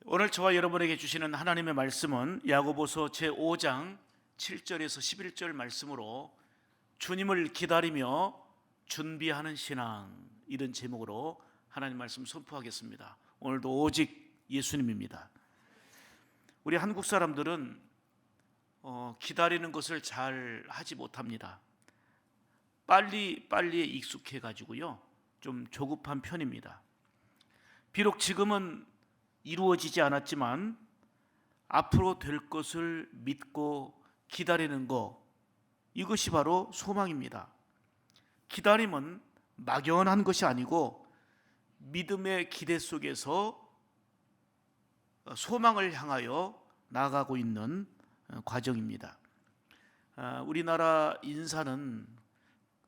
오늘 저와 여러분에게 주시는 하나님의 말씀은 야고보서 제5장 7절에서 11절 말씀으로 주님을 기다리며 준비하는 신앙, 이런 제목으로 하나님 말씀 선포하겠습니다. 오늘도 오직 예수님입니다. 우리 한국 사람들은 기다리는 것을 잘 하지 못합니다. 빨리에 익숙해 가지고요, 좀 조급한 편입니다. 비록 지금은 이루어지지 않았지만 앞으로 될 것을 믿고 기다리는 것, 이것이 바로 소망입니다. 기다림은 막연한 것이 아니고 믿음의 기대 속에서 소망을 향하여 나아가고 있는 과정입니다. 우리나라 인사는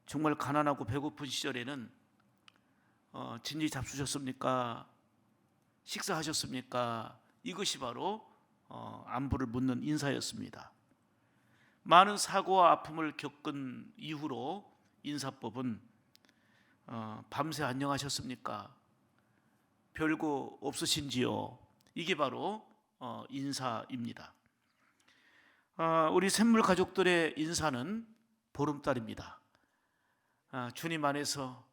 정말 가난하고 배고픈 시절에는 진지 잡수셨습니까? 식사하셨습니까? 이것이 바로 안부를 묻는 인사였습니다. 많은 사고와 아픔을 겪은 이후로 인사법은 밤새 안녕하셨습니까? 별거 없으신지요? 이게 바로 인사입니다. 우리 샘물 가족들의 인사는 보름달입니다. 주님 안에서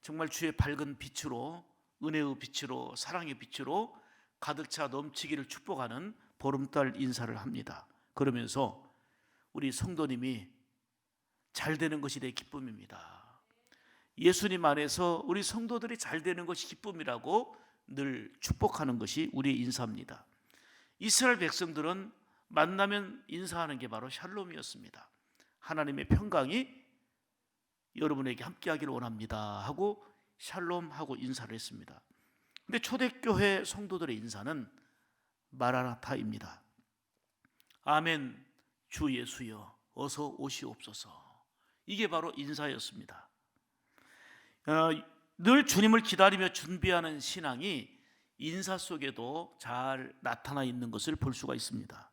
정말 주의 밝은 빛으로, 은혜의 빛으로, 사랑의 빛으로 가득 차 넘치기를 축복하는 보름달 인사를 합니다. 그러면서 우리 성도님이 잘 되는 것이 내 기쁨입니다. 예수님 안에서 우리 성도들이 잘 되는 것이 기쁨이라고 늘 축복하는 것이 우리의 인사입니다. 이스라엘 백성들은 만나면 인사하는 게 바로 샬롬이었습니다. 하나님의 평강이 여러분에게 함께하기를 원합니다 하고 샬롬하고 인사를 했습니다. 근데 초대교회 성도들의 인사는 마라나타입니다. 아멘, 주 예수여 어서 오시옵소서. 이게 바로 인사였습니다. 늘 주님을 기다리며 준비하는 신앙이 인사 속에도 잘 나타나 있는 것을 볼 수가 있습니다.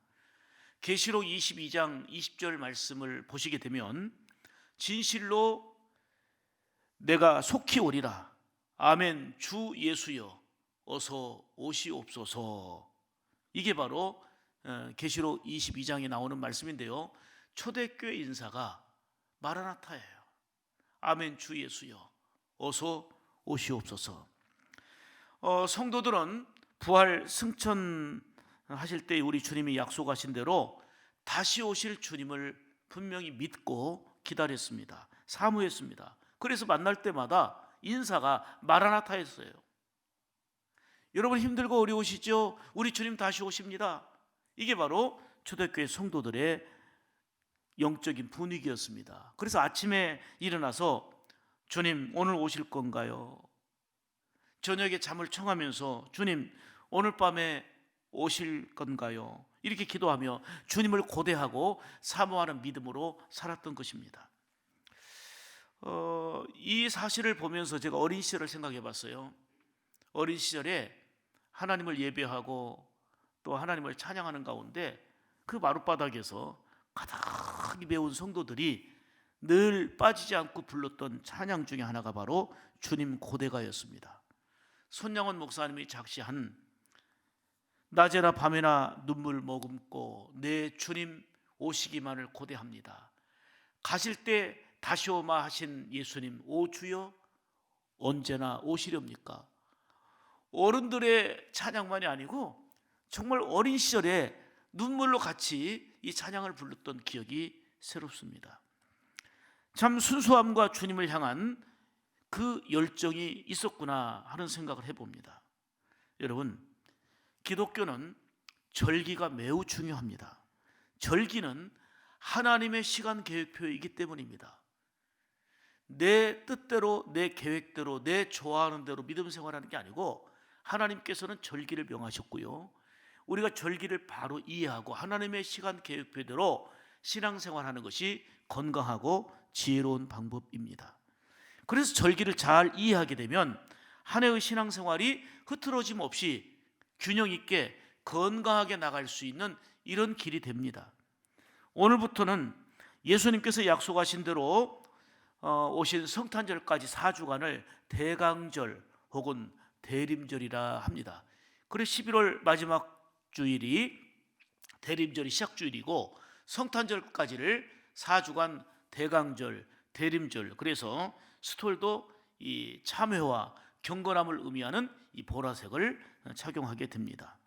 계시록 22장 20절 말씀을 보시게 되면 진실로 내가 속히 오리라. 아멘, 주 예수여 어서 오시옵소서. 이게 바로 계시록 22장에 나오는 말씀인데요, 초대교회 인사가 마라나타예요. 아멘, 주 예수여 어서 오시옵소서. 성도들은 부활 승천하실 때 우리 주님이 약속하신 대로 다시 오실 주님을 분명히 믿고 기다렸습니다. 사모했습니다. 그래서 만날 때마다 인사가 마라나타였어요. 여러분 힘들고 어려우시죠? 우리 주님 다시 오십니다. 이게 바로 초대교회 성도들의 영적인 분위기였습니다. 그래서 아침에 일어나서 주님 오늘 오실 건가요? 저녁에 잠을 청하면서 주님 오늘 밤에 오실 건가요? 이렇게 기도하며 주님을 고대하고 사모하는 믿음으로 살았던 것입니다. 이 사실을 보면서 제가 어린 시절을 생각해 봤어요. 어린 시절에 하나님을 예배하고 또 하나님을 찬양하는 가운데 그 마룻바닥에서 가득히 배운 성도들이 늘 빠지지 않고 불렀던 찬양 중에 하나가 바로 주님 고대가였습니다. 손양원 목사님이 작시한 낮에나 밤에나 눈물 머금고 내 주님 오시기만을 고대합니다. 가실 때 다시 오마 하신 예수님, 오 주여 언제나 오시렵니까? 어른들의 찬양만이 아니고 정말 어린 시절에 눈물로 같이 이 찬양을 불렀던 기억이 새롭습니다. 참 순수함과 주님을 향한 그 열정이 있었구나 하는 생각을 해봅니다. 여러분, 기독교는 절기가 매우 중요합니다. 절기는 하나님의 시간 계획표이기 때문입니다. 내 뜻대로, 내 계획대로, 내 좋아하는 대로 믿음 생활하는 게 아니고 하나님께서는 절기를 명하셨고요, 우리가 절기를 바로 이해하고 하나님의 시간 계획표대로 신앙생활하는 것이 건강하고 지혜로운 방법입니다. 그래서 절기를 잘 이해하게 되면 한 해의 신앙생활이 흐트러짐 없이 균형 있게 건강하게 나갈 수 있는 이런 길이 됩니다. 오늘부터는 예수님께서 약속하신 대로 오신 성탄절까지 4주간을 대강절 혹은 대림절이라 합니다. 그래 11월 마지막 주일이 대림절이 시작주일이고 성탄절까지를 4주간 대강절, 대림절, 그래서 스톨도 이 참회와 경건함을 의미하는 이 보라색을 착용하게 됩니다.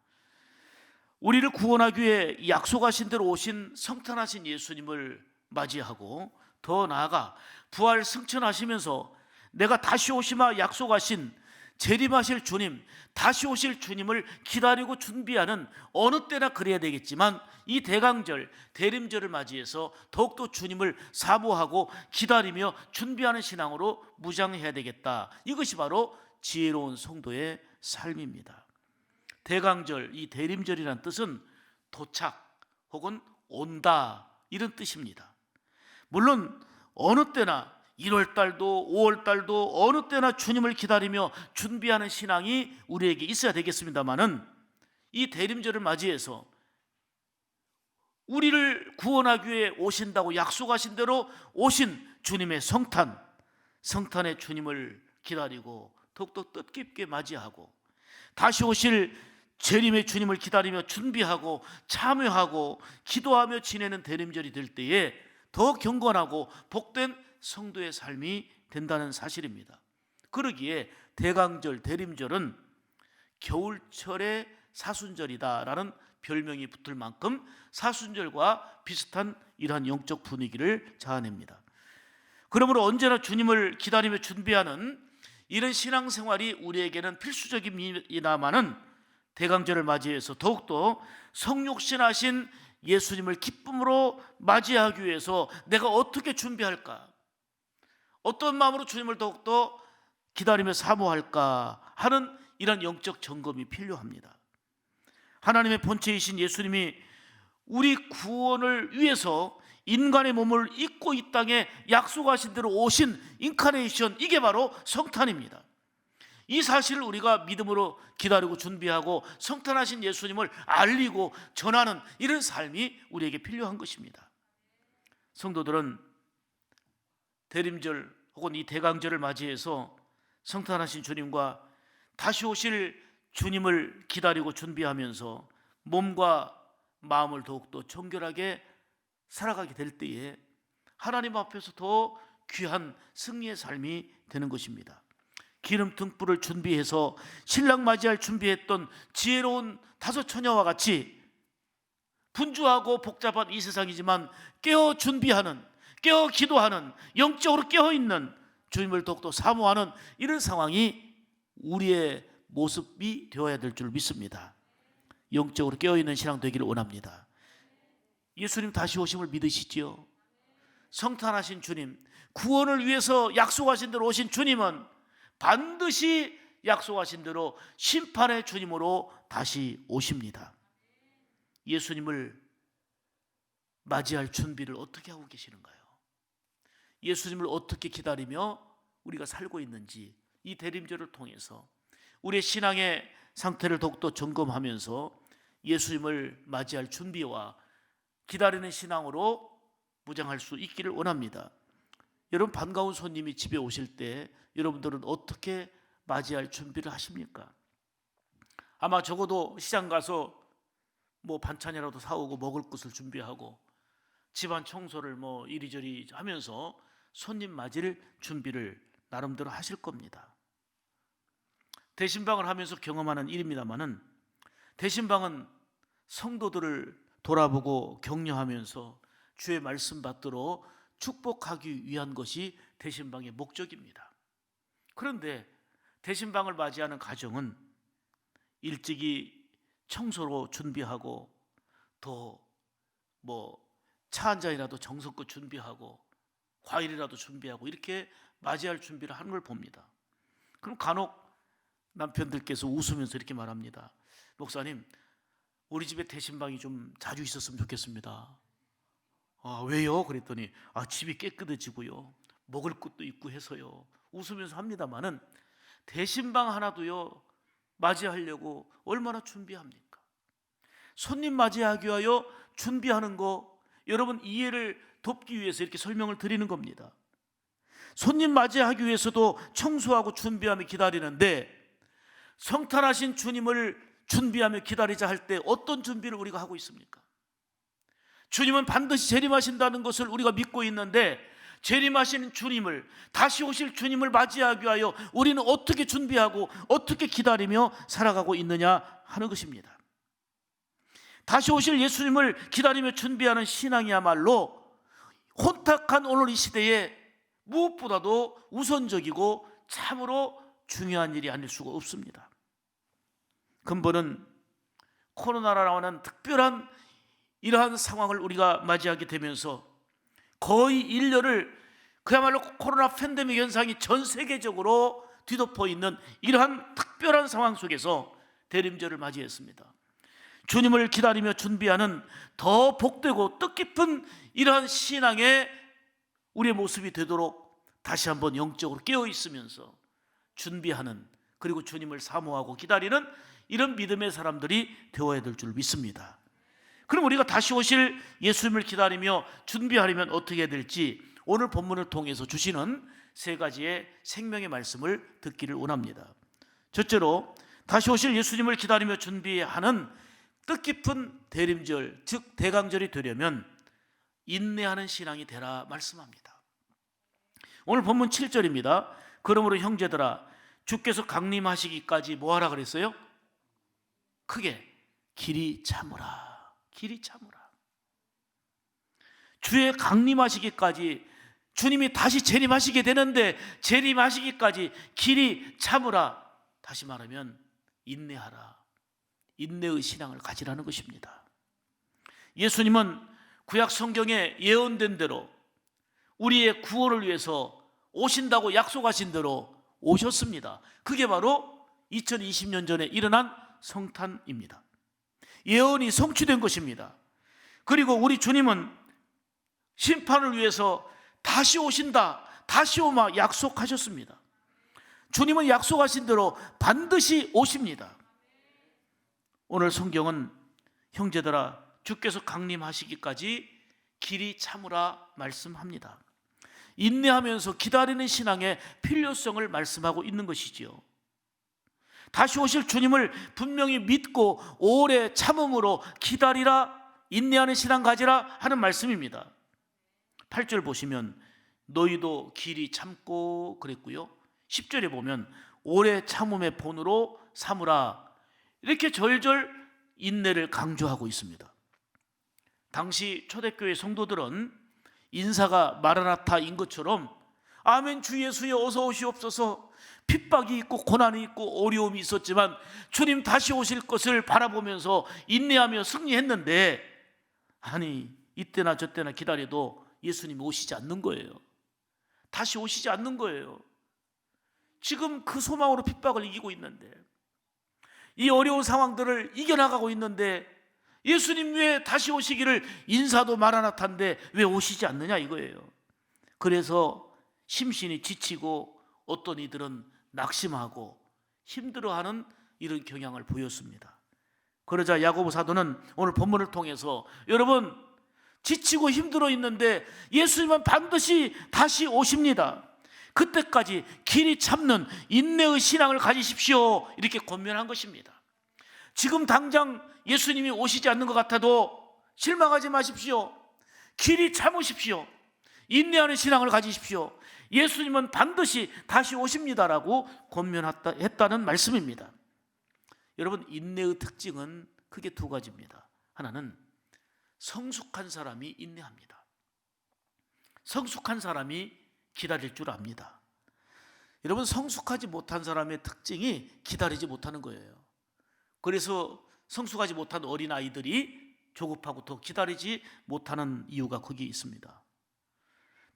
우리를 구원하기 위해 약속하신 대로 오신 성탄하신 예수님을 맞이하고 더 나아가 부활 승천하시면서 내가 다시 오시마 약속하신 재림하실 주님, 다시 오실 주님을 기다리고 준비하는, 어느 때나 그래야 되겠지만 이 대강절, 대림절을 맞이해서 더욱더 주님을 사모하고 기다리며 준비하는 신앙으로 무장해야 되겠다. 이것이 바로 지혜로운 성도의 삶입니다. 대강절, 이 대림절이라는 뜻은 도착 혹은 온다, 이런 뜻입니다. 물론 어느 때나 1월달도 5월달도 어느 때나 주님을 기다리며 준비하는 신앙이 우리에게 있어야 되겠습니다마는, 이 대림절을 맞이해서 우리를 구원하기 위해 오신다고 약속하신 대로 오신 주님의 성탄의 주님을 기다리고 더욱더 뜻깊게 맞이하고 다시 오실 재림의 주님을 기다리며 준비하고 참여하고 기도하며 지내는 대림절이 될 때에 더 경건하고 복된 성도의 삶이 된다는 사실입니다. 그러기에 대강절, 대림절은 겨울철의 사순절이다라는 별명이 붙을 만큼 사순절과 비슷한 이러한 영적 분위기를 자아냅니다. 그러므로 언제나 주님을 기다리며 준비하는 이런 신앙생활이 우리에게는 필수적입니다마는, 대강절을 맞이해서 더욱더 성육신하신 예수님을 기쁨으로 맞이하기 위해서 내가 어떻게 준비할까, 어떤 마음으로 주님을 더욱더 기다리며 사모할까 하는 이런 영적 점검이 필요합니다. 하나님의 본체이신 예수님이 우리 구원을 위해서 인간의 몸을 입고 이 땅에 약속하신 대로 오신 인카네이션, 이게 바로 성탄입니다. 이 사실을 우리가 믿음으로 기다리고 준비하고 성탄하신 예수님을 알리고 전하는 이런 삶이 우리에게 필요한 것입니다. 성도들은 대림절 혹은 이 대강절을 맞이해서 성탄하신 주님과 다시 오실 주님을 기다리고 준비하면서 몸과 마음을 더욱더 정결하게 살아가게 될 때에 하나님 앞에서 더 귀한 승리의 삶이 되는 것입니다. 기름 등불을 준비해서 신랑 맞이할 준비했던 지혜로운 다섯 처녀와 같이 분주하고 복잡한 이 세상이지만 깨어 준비하는, 깨어 기도하는, 영적으로 깨어있는, 주님을 더욱더 사모하는 이런 상황이 우리의 모습이 되어야 될 줄 믿습니다. 영적으로 깨어있는 신앙 되기를 원합니다. 예수님 다시 오심을 믿으시지요? 성탄하신 주님, 구원을 위해서 약속하신 대로 오신 주님은 반드시 약속하신 대로 심판의 주님으로 다시 오십니다. 예수님을 맞이할 준비를 어떻게 하고 계시는가요? 예수님을 어떻게 기다리며 우리가 살고 있는지 이 대림절을 통해서 우리의 신앙의 상태를 더욱더 점검하면서 예수님을 맞이할 준비와 기다리는 신앙으로 무장할 수 있기를 원합니다. 여러분, 반가운 손님이 집에 오실 때 여러분들은 어떻게 맞이할 준비를 하십니까? 아마 적어도 시장 가서 뭐 반찬이라도 사오고 먹을 것을 준비하고 집안 청소를 뭐 이리저리 하면서 손님 맞이를 준비를 나름대로 하실 겁니다. 대신방을 하면서 경험하는 일입니다마는, 대신방은 성도들을 돌아보고 격려하면서 주의 말씀 받들어 축복하기 위한 것이 대신방의 목적입니다. 그런데 대신방을 맞이하는 가정은 일찍이 청소로 준비하고 더 차 한 잔이라도 정성껏 준비하고 과일이라도 준비하고 이렇게 맞이할 준비를 하는 걸 봅니다. 그럼 간혹 남편들께서 웃으면서 이렇게 말합니다. 목사님, 우리 집에 대신방이 좀 자주 있었으면 좋겠습니다. 왜요? 그랬더니 집이 깨끗해지고요, 먹을 것도 있고 해서요. 웃으면서 합니다마는 대신방 하나도요 맞이하려고 얼마나 준비합니까? 손님 맞이하기 위하여 준비하는 거, 여러분 이해를 돕기 위해서 이렇게 설명을 드리는 겁니다. 손님 맞이하기 위해서도 청소하고 준비하며 기다리는데, 성탄하신 주님을 준비하며 기다리자 할 때 어떤 준비를 우리가 하고 있습니까? 주님은 반드시 재림하신다는 것을 우리가 믿고 있는데, 재림하시는 주님을, 다시 오실 주님을 맞이하기 위하여 우리는 어떻게 준비하고 어떻게 기다리며 살아가고 있느냐 하는 것입니다. 다시 오실 예수님을 기다리며 준비하는 신앙이야말로 혼탁한 오늘 이 시대에 무엇보다도 우선적이고 참으로 중요한 일이 아닐 수가 없습니다. 근본은 코로나라는 특별한 이러한 상황을 우리가 맞이하게 되면서 거의 인류를 그야말로 코로나 팬데믹 현상이 전 세계적으로 뒤덮어 있는 이러한 특별한 상황 속에서 대림절을 맞이했습니다. 주님을 기다리며 준비하는 더 복되고 뜻깊은 이러한 신앙의 우리의 모습이 되도록 다시 한번 영적으로 깨어 있으면서 준비하는, 그리고 주님을 사모하고 기다리는 이런 믿음의 사람들이 되어야 될 줄 믿습니다. 그럼 우리가 다시 오실 예수님을 기다리며 준비하려면 어떻게 해야 될지 오늘 본문을 통해서 주시는 세 가지의 생명의 말씀을 듣기를 원합니다. 첫째로, 다시 오실 예수님을 기다리며 준비하는 뜻깊은 대림절, 즉 대강절이 되려면 인내하는 신앙이 되라 말씀합니다. 오늘 본문 7절입니다. 그러므로 형제들아, 주께서 강림하시기까지 뭐하라 그랬어요? 크게 길이 참으라. 길이 참으라. 주의 강림하시기까지, 주님이 다시 재림하시게 되는데 재림하시기까지 길이 참으라. 다시 말하면 인내하라. 인내의 신앙을 가지라는 것입니다. 예수님은 구약 성경에 예언된 대로 우리의 구원을 위해서 오신다고 약속하신 대로 오셨습니다. 그게 바로 2020년 전에 일어난 성탄입니다. 예언이 성취된 것입니다. 그리고 우리 주님은 심판을 위해서 다시 오신다, 다시 오마 약속하셨습니다. 주님은 약속하신 대로 반드시 오십니다. 오늘 성경은 형제들아, 주께서 강림하시기까지 길이 참으라 말씀합니다. 인내하면서 기다리는 신앙의 필요성을 말씀하고 있는 것이지요. 다시 오실 주님을 분명히 믿고 오래 참음으로 기다리라, 인내하는 신앙 가지라 하는 말씀입니다. 8절 보시면 너희도 길이 참고 그랬고요, 10절에 보면 오래 참음의 본으로 삼으라, 이렇게 절절 인내를 강조하고 있습니다. 당시 초대교회 성도들은 인사가 마라나타인 것처럼 아멘 주 예수여 어서 오시옵소서, 핍박이 있고 고난이 있고 어려움이 있었지만 주님 다시 오실 것을 바라보면서 인내하며 승리했는데, 아니 이때나 저때나 기다려도 예수님이 오시지 않는 거예요. 다시 오시지 않는 거예요. 지금 그 소망으로 핍박을 이기고 있는데, 이 어려운 상황들을 이겨나가고 있는데 예수님 왜 다시 오시기를 인사도 마라나타인데 왜 오시지 않느냐 이거예요. 그래서 심신이 지치고 어떤 이들은 낙심하고 힘들어하는 이런 경향을 보였습니다. 그러자 야고보 사도는 오늘 본문을 통해서 여러분 지치고 힘들어 있는데 예수님은 반드시 다시 오십니다. 그때까지 길이 참는 인내의 신앙을 가지십시오, 이렇게 권면한 것입니다. 지금 당장 예수님이 오시지 않는 것 같아도 실망하지 마십시오. 길이 참으십시오. 인내하는 신앙을 가지십시오. 예수님은 반드시 다시 오십니다라고 권면했다는 말씀입니다. 여러분, 인내의 특징은 크게 두 가지입니다. 하나는 성숙한 사람이 인내합니다. 성숙한 사람이 기다릴 줄 압니다. 여러분, 성숙하지 못한 사람의 특징이 기다리지 못하는 거예요. 그래서 성숙하지 못한 어린아이들이 조급하고 더 기다리지 못하는 이유가 거기에 있습니다.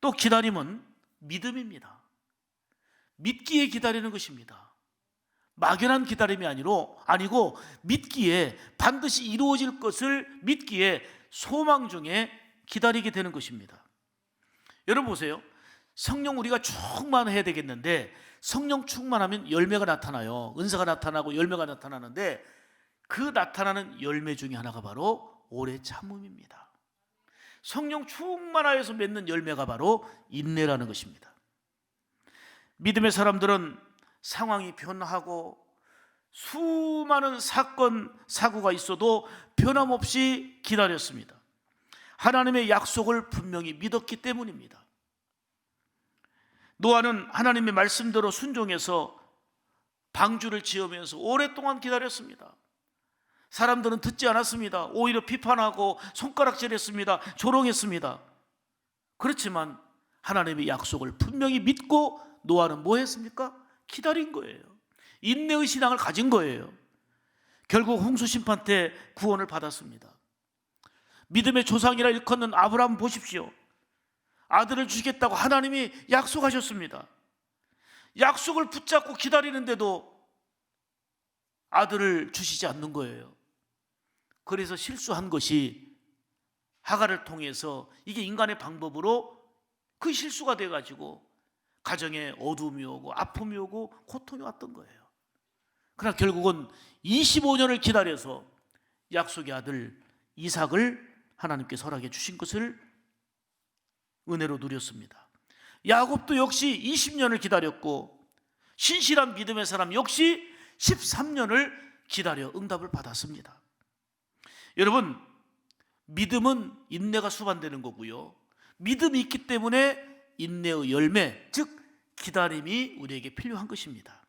또 기다림은 믿음입니다. 믿기에 기다리는 것입니다. 막연한 기다림이 아니고 믿기에, 반드시 이루어질 것을 믿기에 소망 중에 기다리게 되는 것입니다. 여러분 보세요. 성령 우리가 충만해야 되겠는데 성령 충만하면 열매가 나타나요. 은사가 나타나고 열매가 나타나는데 그 나타나는 열매 중에 하나가 바로 오래 참음입니다. 성령 충만하여서 맺는 열매가 바로 인내라는 것입니다. 믿음의 사람들은 상황이 변하고 수많은 사건, 사고가 있어도 변함없이 기다렸습니다. 하나님의 약속을 분명히 믿었기 때문입니다. 노아는 하나님의 말씀대로 순종해서 방주를 지으면서 오랫동안 기다렸습니다. 사람들은 듣지 않았습니다. 오히려 비판하고 손가락질했습니다. 조롱했습니다. 그렇지만 하나님의 약속을 분명히 믿고 노아는 뭐 했습니까? 기다린 거예요. 인내의 신앙을 가진 거예요. 결국 홍수 심판 때 구원을 받았습니다. 믿음의 조상이라 일컫는 아브라함 보십시오. 아들을 주겠다고 하나님이 약속하셨습니다. 약속을 붙잡고 기다리는데도 아들을 주시지 않는 거예요. 그래서 실수한 것이 하갈을 통해서 이게 인간의 방법으로 그 실수가 돼가지고 가정에 어둠이 오고 아픔이 오고 고통이 왔던 거예요. 그러나 결국은 25년을 기다려서 약속의 아들 이삭을 하나님께서 허락해 주신 것을 은혜로 누렸습니다. 야곱도 역시 20년을 기다렸고 신실한 믿음의 사람 역시 13년을 기다려 응답을 받았습니다. 여러분, 믿음은 인내가 수반되는 거고요, 믿음이 있기 때문에 인내의 열매, 즉 기다림이 우리에게 필요한 것입니다.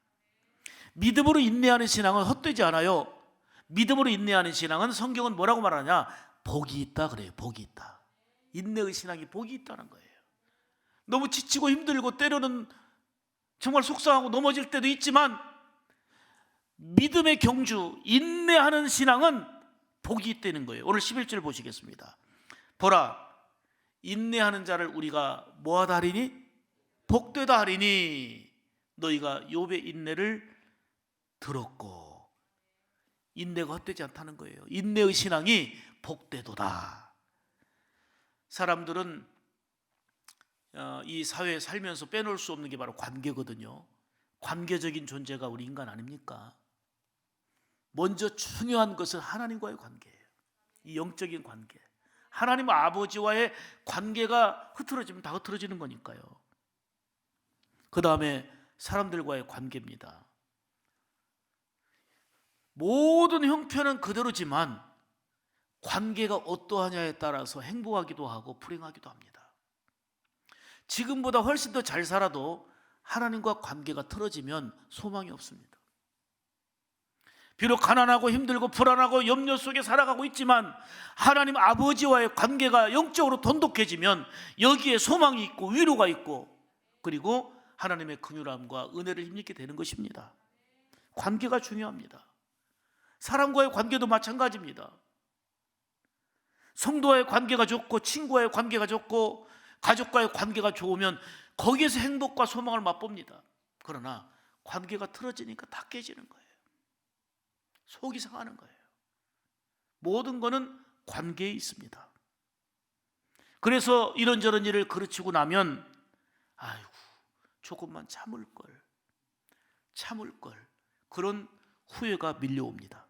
믿음으로 인내하는 신앙은 헛되지 않아요. 믿음으로 인내하는 신앙은 성경은 뭐라고 말하냐? 복이 있다 그래요. 복이 있다. 인내의 신앙이 복이 있다는 거예요. 너무 지치고 힘들고 때로는 정말 속상하고 넘어질 때도 있지만 믿음의 경주, 인내하는 신앙은 복이 있다는 거예요. 오늘 11절 보시겠습니다. 보라, 인내하는 자를 우리가 뭐하다 하리니? 복되다 하리니 너희가 욥의 인내를 들었고. 인내가 헛되지 않다는 거예요. 인내의 신앙이 복되도다. 사람들은 이 사회에 살면서 빼놓을 수 없는 게 바로 관계거든요. 관계적인 존재가 우리 인간 아닙니까? 먼저 중요한 것은 하나님과의 관계예요. 이 영적인 관계, 하나님 아버지와의 관계가 흐트러지면 다 흐트러지는 거니까요. 그 다음에 사람들과의 관계입니다. 모든 형편은 그대로지만 관계가 어떠하냐에 따라서 행복하기도 하고 불행하기도 합니다. 지금보다 훨씬 더 잘 살아도 하나님과 관계가 틀어지면 소망이 없습니다. 비록 가난하고 힘들고 불안하고 염려 속에 살아가고 있지만 하나님 아버지와의 관계가 영적으로 돈독해지면 여기에 소망이 있고 위로가 있고 그리고 하나님의 긍휼함과 은혜를 힘입게 되는 것입니다. 관계가 중요합니다. 사람과의 관계도 마찬가지입니다. 성도와의 관계가 좋고 친구와의 관계가 좋고 가족과의 관계가 좋으면 거기에서 행복과 소망을 맛봅니다. 그러나 관계가 틀어지니까 다 깨지는 거예요. 속이 상하는 거예요. 모든 것은 관계에 있습니다. 그래서 이런저런 일을 그르치고 나면 아이고 조금만 참을 걸 그런 후회가 밀려옵니다.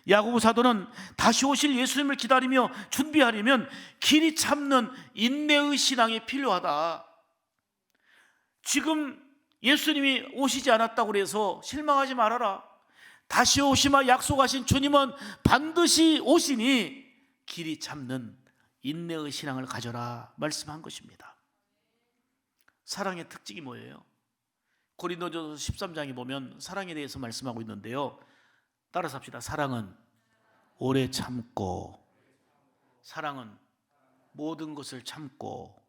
야고보 사도는 다시 오실 예수님을 기다리며 준비하려면 길이 참는 인내의 신앙이 필요하다. 지금 예수님이 오시지 않았다고 해서 실망하지 말아라. 다시 오시마 약속하신 주님은 반드시 오시니 길이 참는 인내의 신앙을 가져라 말씀한 것입니다. 사랑의 특징이 뭐예요? 고린도전서 13장에 보면 사랑에 대해서 말씀하고 있는데요, 따라서 합시다. 사랑은 오래 참고, 사랑은 모든 것을 참고.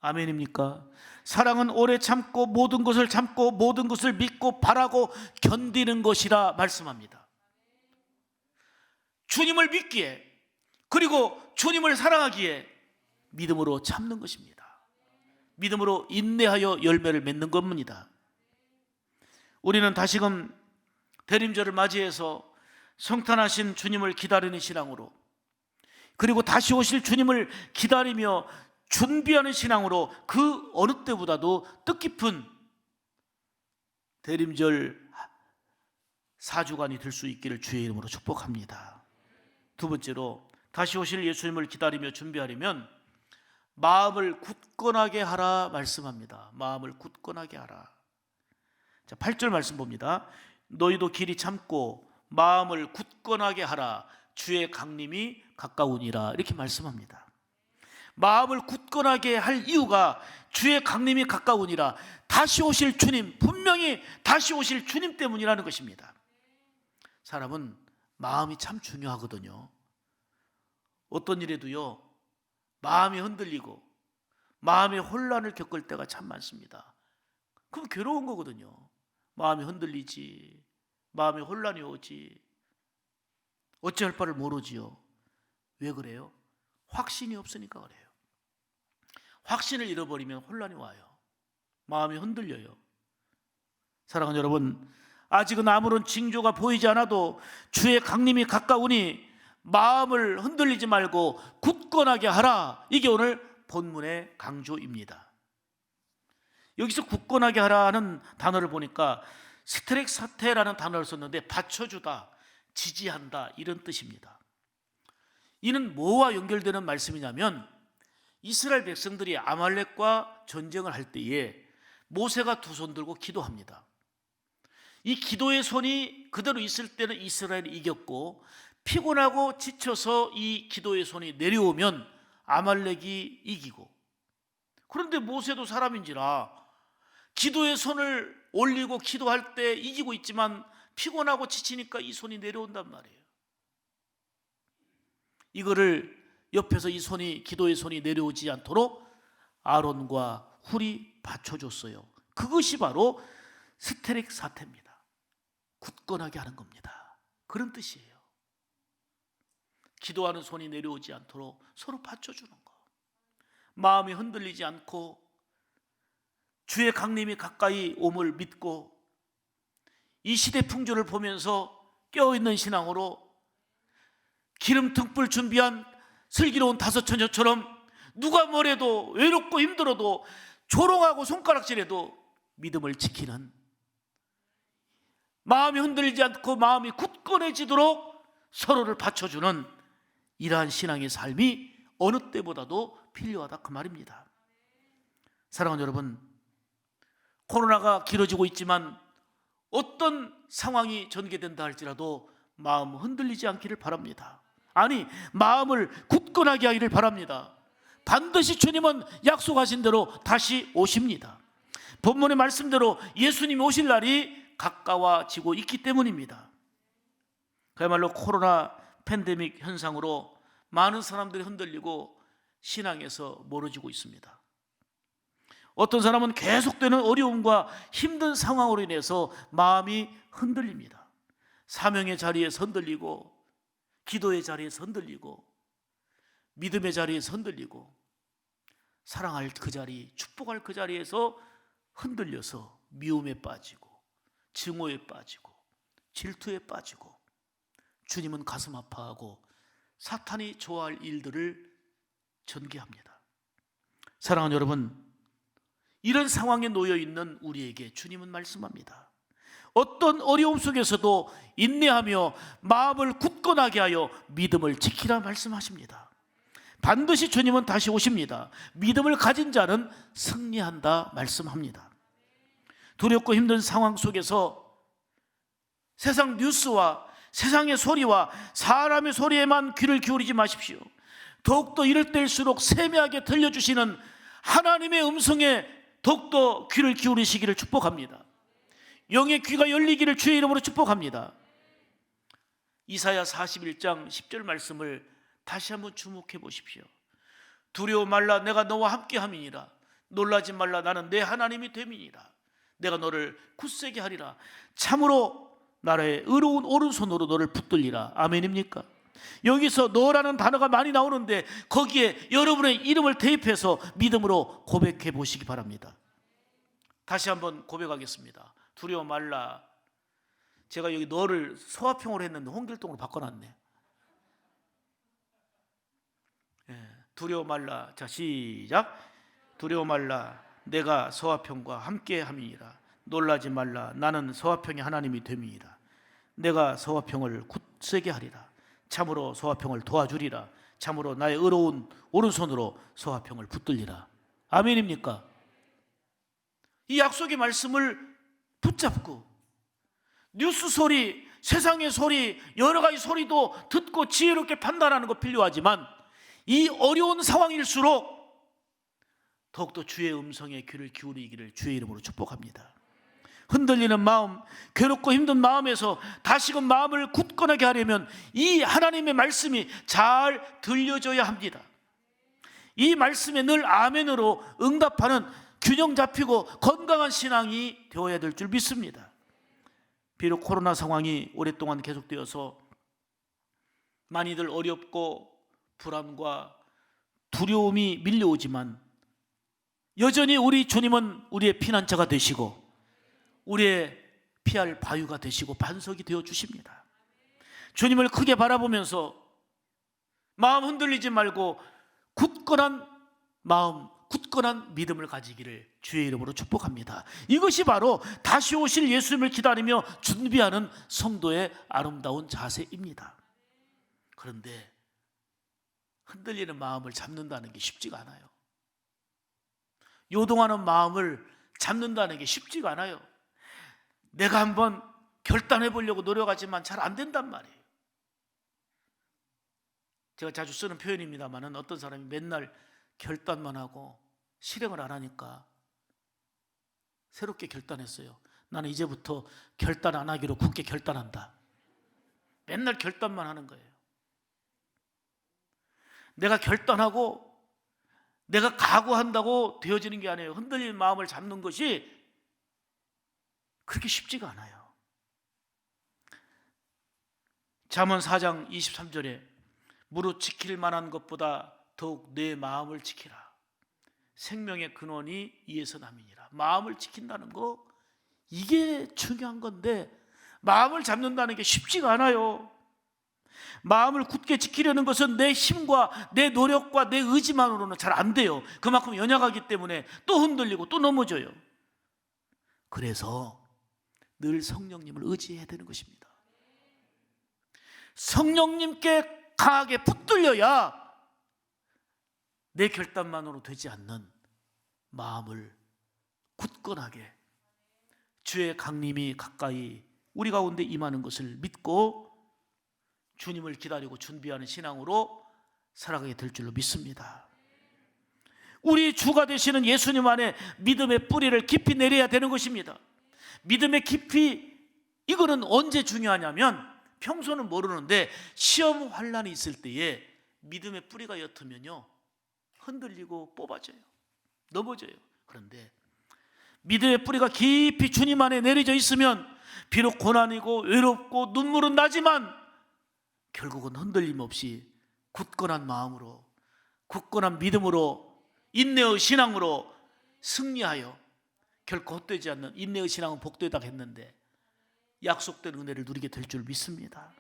아멘입니까? 사랑은 오래 참고 모든 것을 참고 모든 것을 믿고 바라고 견디는 것이라 말씀합니다. 주님을 믿기에 그리고 주님을 사랑하기에 믿음으로 참는 것입니다. 믿음으로 인내하여 열매를 맺는 겁니다. 우리는 다시금 대림절을 맞이해서 성탄하신 주님을 기다리는 신앙으로 그리고 다시 오실 주님을 기다리며 준비하는 신앙으로 그 어느 때보다도 뜻깊은 대림절 4주간이 될 수 있기를 주의 이름으로 축복합니다. 두 번째로 다시 오실 예수님을 기다리며 준비하려면 마음을 굳건하게 하라 말씀합니다. 마음을 굳건하게 하라. 자, 8절 말씀 봅니다. 너희도 길이 참고 마음을 굳건하게 하라. 주의 강림이 가까우니라. 이렇게 말씀합니다. 마음을 굳건하게 할 이유가 주의 강림이 가까우니라. 다시 오실 주님, 분명히 다시 오실 주님 때문이라는 것입니다. 사람은 마음이 참 중요하거든요. 어떤 일에도요, 마음이 흔들리고 마음의 혼란을 겪을 때가 참 많습니다. 그럼 괴로운 거거든요. 마음이 흔들리지, 마음에 혼란이 오지, 어찌할 바를 모르지요. 왜 그래요? 확신이 없으니까 그래요. 확신을 잃어버리면 혼란이 와요. 마음이 흔들려요. 사랑하는 여러분, 아직은 아무런 징조가 보이지 않아도 주의 강림이 가까우니 마음을 흔들리지 말고 굳건하게 하라. 이게 오늘 본문의 강조입니다. 여기서 굳건하게 하라는 단어를 보니까 스트렉사테라는 단어를 썼는데 받쳐주다, 지지한다, 이런 뜻입니다. 이는 뭐와 연결되는 말씀이냐면 이스라엘 백성들이 아말렉과 전쟁을 할 때에 모세가 두 손 들고 기도합니다. 이 기도의 손이 그대로 있을 때는 이스라엘이 이겼고, 피곤하고 지쳐서 이 기도의 손이 내려오면 아말렉이 이기고, 그런데 모세도 사람인지라 기도의 손을 올리고 기도할 때 이기고 있지만 피곤하고 지치니까 이 손이 내려온단 말이에요. 이거를 옆에서 이 손이, 기도의 손이 내려오지 않도록 아론과 훌이 받쳐줬어요. 그것이 바로 스테렉 사태입니다. 굳건하게 하는 겁니다. 그런 뜻이에요. 기도하는 손이 내려오지 않도록 서로 받쳐주는 거. 마음이 흔들리지 않고 주의 강림이 가까이 옴을 믿고 이 시대 풍조를 보면서 깨어있는 신앙으로 기름 등불 준비한 슬기로운 다섯 처녀처럼 누가 뭐래도 외롭고 힘들어도 조롱하고 손가락질해도 믿음을 지키는, 마음이 흔들리지 않고 마음이 굳건해지도록 서로를 받쳐주는 이러한 신앙의 삶이 어느 때보다도 필요하다, 그 말입니다. 사랑하는 여러분, 코로나가 길어지고 있지만 어떤 상황이 전개된다 할지라도 마음 흔들리지 않기를 바랍니다. 아니, 마음을 굳건하게 하기를 바랍니다. 반드시 주님은 약속하신 대로 다시 오십니다. 본문의 말씀대로 예수님이 오실 날이 가까워지고 있기 때문입니다. 그야말로 코로나 팬데믹 현상으로 많은 사람들이 흔들리고 신앙에서 멀어지고 있습니다. 어떤 사람은 계속되는 어려움과 힘든 상황으로 인해서 마음이 흔들립니다. 사명의 자리에서 흔들리고, 기도의 자리에서 흔들리고, 믿음의 자리에서 흔들리고, 사랑할 그 자리, 축복할 그 자리에서 흔들려서 미움에 빠지고, 증오에 빠지고, 질투에 빠지고, 주님은 가슴 아파하고 사탄이 좋아할 일들을 전개합니다. 사랑하는 여러분, 이런 상황에 놓여 있는 우리에게 주님은 말씀합니다. 어떤 어려움 속에서도 인내하며 마음을 굳건하게 하여 믿음을 지키라 말씀하십니다. 반드시 주님은 다시 오십니다. 믿음을 가진 자는 승리한다 말씀합니다. 두렵고 힘든 상황 속에서 세상 뉴스와 세상의 소리와 사람의 소리에만 귀를 기울이지 마십시오. 더욱더 이럴 때일수록 세미하게 들려주시는 하나님의 음성에 더욱더 귀를 기울이시기를 축복합니다. 영의 귀가 열리기를 주의 이름으로 축복합니다. 이사야 41장 10절 말씀을 다시 한번 주목해 보십시오. 두려워 말라, 내가 너와 함께 함이니라. 놀라지 말라, 나는 내 하나님이 됨이니라. 내가 너를 굳세게 하리라. 참으로 나라의 의로운 오른손으로 너를 붙들리라. 아멘입니까? 여기서 너라는 단어가 많이 나오는데 거기에 여러분의 이름을 대입해서 믿음으로 고백해 보시기 바랍니다. 다시 한번 고백하겠습니다. 두려워 말라. 제가 여기 너를 소화평으로 했는데 홍길동으로 바꿔놨네. 두려워 말라. 자, 시작. 두려워 말라, 내가 소화평과 함께 함이니라. 놀라지 말라, 나는 소화평의 하나님이 됨이니라. 내가 소화평을 굳세게 하리라. 참으로 소화평을 도와주리라. 참으로 나의 의로운 오른손으로 소화평을 붙들리라. 아멘입니까? 이 약속의 말씀을 붙잡고 뉴스 소리, 세상의 소리, 여러 가지 소리도 듣고 지혜롭게 판단하는 거 필요하지만 이 어려운 상황일수록 더욱더 주의 음성에 귀를 기울이기를 주의 이름으로 축복합니다. 흔들리는 마음, 괴롭고 힘든 마음에서 다시금 마음을 굳건하게 하려면 이 하나님의 말씀이 잘 들려져야 합니다. 이 말씀에 늘 아멘으로 응답하는 균형 잡히고 건강한 신앙이 되어야 될 줄 믿습니다. 비록 코로나 상황이 오랫동안 계속되어서 많이들 어렵고 불안과 두려움이 밀려오지만 여전히 우리 주님은 우리의 피난처가 되시고 우리의 피할 바위가 되시고 반석이 되어 주십니다. 주님을 크게 바라보면서 마음 흔들리지 말고 굳건한 마음, 굳건한 믿음을 가지기를 주의 이름으로 축복합니다. 이것이 바로 다시 오실 예수님을 기다리며 준비하는 성도의 아름다운 자세입니다. 그런데 흔들리는 마음을 잡는다는 게 쉽지가 않아요. 요동하는 마음을 잡는다는 게 쉽지가 않아요. 내가 한번 결단해 보려고 노력하지만 잘 안 된단 말이에요. 제가 자주 쓰는 표현입니다만 어떤 사람이 맨날 결단만 하고 실행을 안 하니까 새롭게 결단했어요. 나는 이제부터 결단 안 하기로 굳게 결단한다. 맨날 결단만 하는 거예요. 내가 결단하고 내가 각오한다고 되어지는 게 아니에요. 흔들리는 마음을 잡는 것이 그렇게 쉽지가 않아요. 잠언 4장 23절에 무릇 지킬 만한 것보다 더욱 내 마음을 지키라. 생명의 근원이 이에서 남이니라. 마음을 지킨다는 거 이게 중요한 건데 마음을 잡는다는 게 쉽지가 않아요. 마음을 굳게 지키려는 것은 내 힘과 내 노력과 내 의지만으로는 잘 안 돼요. 그만큼 연약하기 때문에 또 흔들리고 또 넘어져요. 그래서 늘 성령님을 의지해야 되는 것입니다. 성령님께 강하게 붙들려야 내 결단만으로 되지 않는 마음을 굳건하게 주의 강림이 가까이 우리 가운데 임하는 것을 믿고 주님을 기다리고 준비하는 신앙으로 살아가게 될 줄로 믿습니다. 우리 주가 되시는 예수님 안에 믿음의 뿌리를 깊이 내려야 되는 것입니다. 믿음의 깊이, 이거는 언제 중요하냐면 평소는 모르는데 시험 환난이 있을 때에 믿음의 뿌리가 옅으면요 흔들리고 뽑아져요. 넘어져요. 그런데 믿음의 뿌리가 깊이 주님 안에 내려져 있으면 비록 고난이고 외롭고 눈물은 나지만 결국은 흔들림 없이 굳건한 마음으로, 굳건한 믿음으로, 인내의 신앙으로 승리하여 결코 헛되지 않는 인내의 신앙은 복되다 했는데 약속된 은혜를 누리게 될 줄 믿습니다.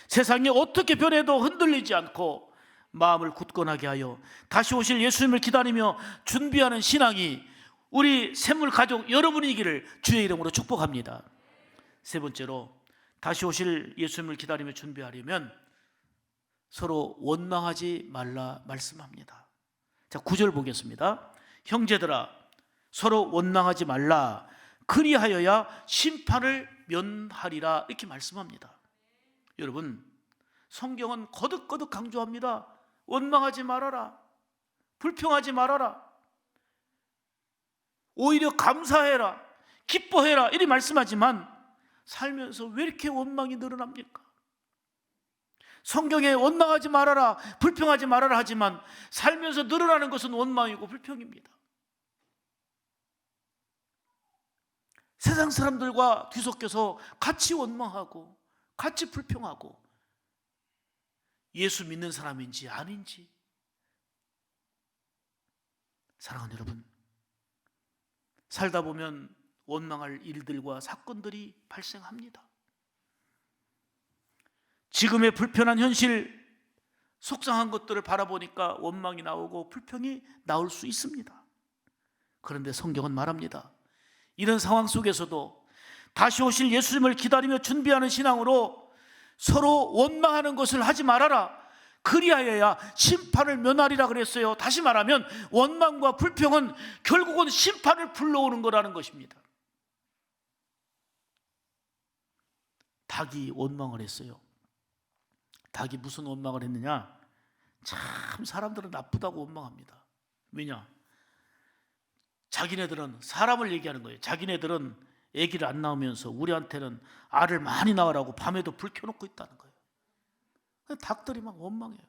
세상이 어떻게 변해도 흔들리지 않고 마음을 굳건하게 하여 다시 오실 예수님을 기다리며 준비하는 신앙이 우리 샘물 가족 여러분이기를 주의 이름으로 축복합니다. 세 번째로 다시 오실 예수님을 기다리며 준비하려면 서로 원망하지 말라 말씀합니다. 자, 9절 보겠습니다. 형제들아 서로 원망하지 말라 그리하여야 심판을 면하리라 이렇게 말씀합니다. 여러분 성경은 거듭거듭 강조합니다. 원망하지 말아라, 불평하지 말아라, 오히려 감사해라, 기뻐해라 이렇게 말씀하지만 살면서 왜 이렇게 원망이 늘어납니까? 성경에 원망하지 말아라, 불평하지 말아라 하지만 살면서 늘어나는 것은 원망이고 불평입니다. 세상 사람들과 뒤섞여서 같이 원망하고 같이 불평하고 예수 믿는 사람인지 아닌지. 사랑하는 여러분, 살다 보면 원망할 일들과 사건들이 발생합니다. 지금의 불편한 현실, 속상한 것들을 바라보니까 원망이 나오고 불평이 나올 수 있습니다. 그런데 성경은 말합니다. 이런 상황 속에서도 다시 오실 예수님을 기다리며 준비하는 신앙으로 서로 원망하는 것을 하지 말아라. 그리하여야 심판을 면하리라 그랬어요. 다시 말하면 원망과 불평은 결국은 심판을 불러오는 거라는 것입니다. 닭이 원망을 했어요. 닭이 무슨 원망을 했느냐? 참 사람들은 나쁘다고 원망합니다. 왜냐? 자기네들은 사람을 얘기하는 거예요. 자기네들은 아기를 안 낳으면서 우리한테는 알을 많이 낳으라고 밤에도 불 켜놓고 있다는 거예요. 닭들이 막 원망해요.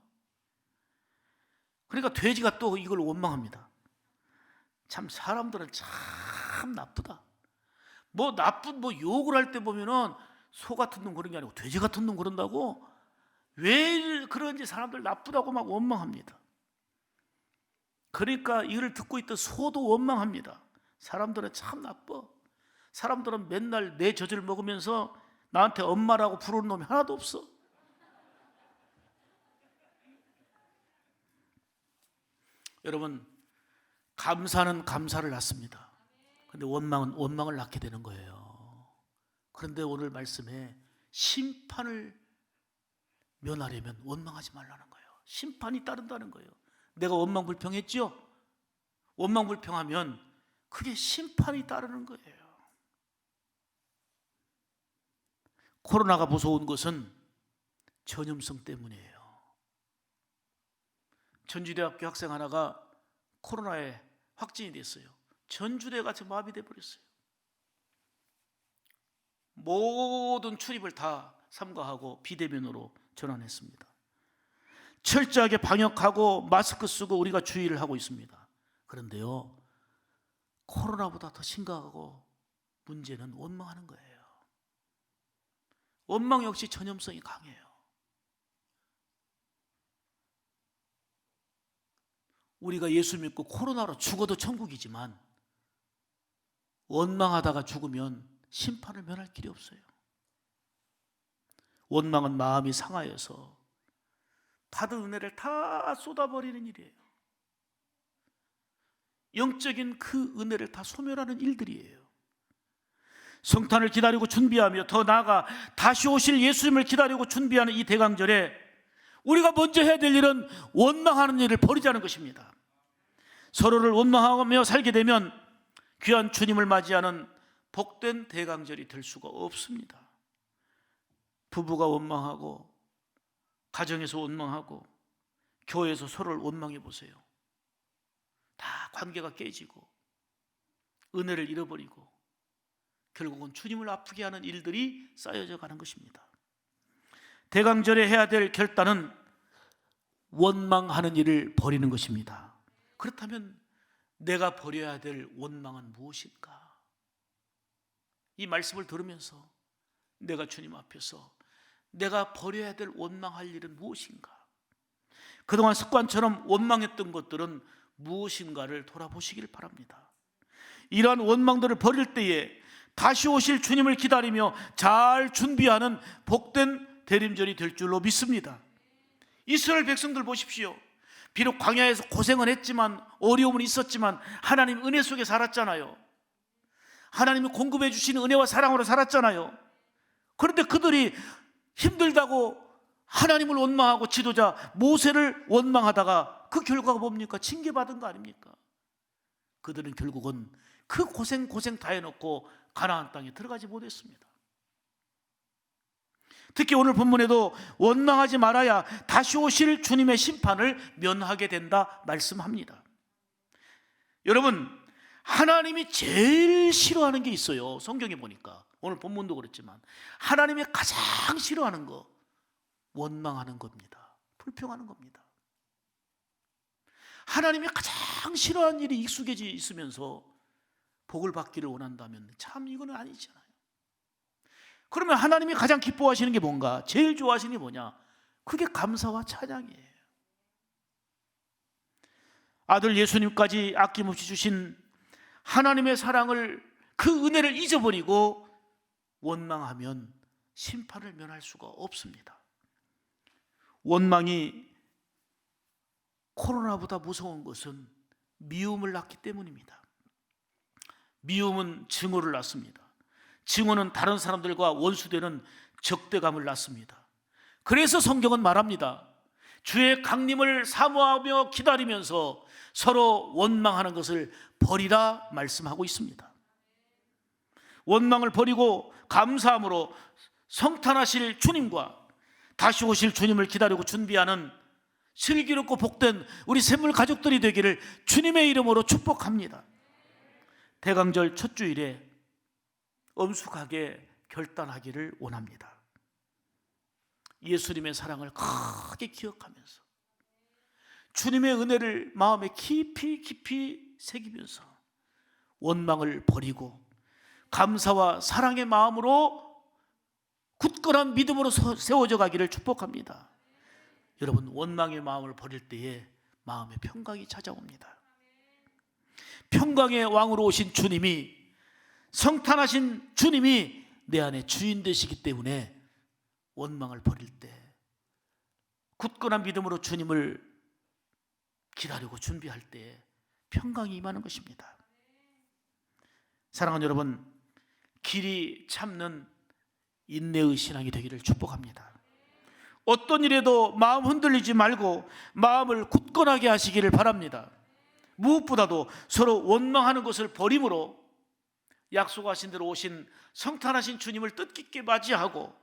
그러니까 돼지가 또 이걸 원망합니다. 참 사람들은 참 나쁘다. 뭐 나쁜 뭐 욕을 할 때 보면은 소 같은 놈 그런 게 아니고 돼지 같은 놈 그런다고, 왜 그런지 사람들 나쁘다고 막 원망합니다. 그러니까 이를 듣고 있던 소도 원망합니다. 사람들은 참 나빠. 사람들은 맨날 내 젖을 먹으면서 나한테 엄마라고 부르는 놈이 하나도 없어. 여러분, 감사는 감사를 낳습니다. 그런데 원망은 원망을 낳게 되는 거예요. 그런데 오늘 말씀에 심판을 면하려면 원망하지 말라는 거예요. 심판이 따른다는 거예요. 내가 원망불평했죠? 원망불평하면 그게 심판이 따르는 거예요. 코로나가 무서운 것은 전염성 때문이에요. 전주대학교 학생 하나가 코로나에 확진이 됐어요. 전주대가 마비돼 버렸어요. 모든 출입을 다 삼가하고 비대면으로 전환했습니다. 철저하게 방역하고 마스크 쓰고 우리가 주의를 하고 있습니다. 그런데요, 코로나보다 더 심각하고 문제는 원망하는 거예요. 원망 역시 전염성이 강해요. 우리가 예수 믿고 코로나로 죽어도 천국이지만 원망하다가 죽으면 심판을 면할 길이 없어요. 원망은 마음이 상하여서 받은 은혜를 다 쏟아버리는 일이에요. 영적인 그 은혜를 다 소멸하는 일들이에요. 성탄을 기다리고 준비하며 더 나아가 다시 오실 예수님을 기다리고 준비하는 이 대강절에 우리가 먼저 해야 될 일은 원망하는 일을 버리자는 것입니다. 서로를 원망하며 살게 되면 귀한 주님을 맞이하는 복된 대강절이 될 수가 없습니다. 부부가 원망하고, 가정에서 원망하고, 교회에서 서로를 원망해 보세요. 다 관계가 깨지고 은혜를 잃어버리고 결국은 주님을 아프게 하는 일들이 쌓여져 가는 것입니다. 대강절에 해야 될 결단은 원망하는 일을 버리는 것입니다. 그렇다면 내가 버려야 될 원망은 무엇일까? 이 말씀을 들으면서 내가 주님 앞에서 내가 버려야 될 원망할 일은 무엇인가? 그동안 습관처럼 원망했던 것들은 무엇인가를 돌아보시길 바랍니다. 이러한 원망들을 버릴 때에 다시 오실 주님을 기다리며 잘 준비하는 복된 대림절이 될 줄로 믿습니다. 이스라엘 백성들 보십시오. 비록 광야에서 고생은 했지만, 어려움은 있었지만 하나님 은혜 속에 살았잖아요. 하나님이 공급해 주시는 은혜와 사랑으로 살았잖아요. 그런데 그들이 힘들다고 하나님을 원망하고 지도자 모세를 원망하다가 그 결과가 뭡니까? 징계받은 거 아닙니까? 그들은 결국은 그 고생 다 해놓고 가나안 땅에 들어가지 못했습니다. 특히 오늘 본문에도 원망하지 말아야 다시 오실 주님의 심판을 면하게 된다 말씀합니다. 여러분, 하나님이 제일 싫어하는 게 있어요. 성경에 보니까 오늘 본문도 그렇지만 하나님이 가장 싫어하는 거 원망하는 겁니다. 불평하는 겁니다. 하나님이 가장 싫어하는 일이 익숙해져 있으면서 복을 받기를 원한다면 참 이거는 아니잖아요. 그러면 하나님이 가장 기뻐하시는 게 뭔가? 제일 좋아하시는 게 뭐냐? 그게 감사와 찬양이에요. 아들 예수님까지 아낌없이 주신 하나님의 사랑을, 그 은혜를 잊어버리고 원망하면 심판을 면할 수가 없습니다. 원망이 코로나보다 무서운 것은 미움을 낳기 때문입니다. 미움은 증오를 낳습니다. 증오는 다른 사람들과 원수되는 적대감을 낳습니다. 그래서 성경은 말합니다. 주의 강림을 사모하며 기다리면서 서로 원망하는 것을 버리라 말씀하고 있습니다. 원망을 버리고 감사함으로 성탄하실 주님과 다시 오실 주님을 기다리고 준비하는 슬기롭고 복된 우리 샘물 가족들이 되기를 주님의 이름으로 축복합니다. 대강절 첫 주일에 엄숙하게 결단하기를 원합니다. 예수님의 사랑을 크게 기억하면서 주님의 은혜를 마음에 깊이 새기면서 원망을 버리고 감사와 사랑의 마음으로 굳건한 믿음으로 세워져 가기를 축복합니다. 여러분, 원망의 마음을 버릴 때에 마음의 평강이 찾아옵니다. 평강의 왕으로 오신 주님이, 성탄하신 주님이 내 안에 주인 되시기 때문에 원망을 버릴 때 굳건한 믿음으로 주님을 기다리고 준비할 때 평강이 임하는 것입니다. 사랑하는 여러분, 길이 참는 인내의 신앙이 되기를 축복합니다. 어떤 일에도 마음 흔들리지 말고 마음을 굳건하게 하시기를 바랍니다. 무엇보다도 서로 원망하는 것을 버림으로 약속하신 대로 오신 성탄하신 주님을 뜻깊게 맞이하고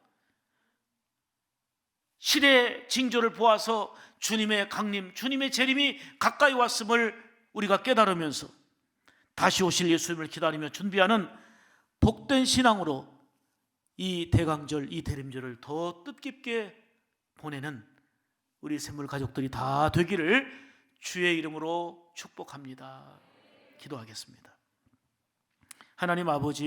시대의 징조를 보아서 주님의 강림, 주님의 재림이 가까이 왔음을 우리가 깨달으면서 다시 오실 예수님을 기다리며 준비하는 복된 신앙으로 이 대강절, 이 대림절을 더 뜻깊게 보내는 우리 샘물 가족들이 다 되기를 주의 이름으로 축복합니다. 기도하겠습니다. 하나님 아버지,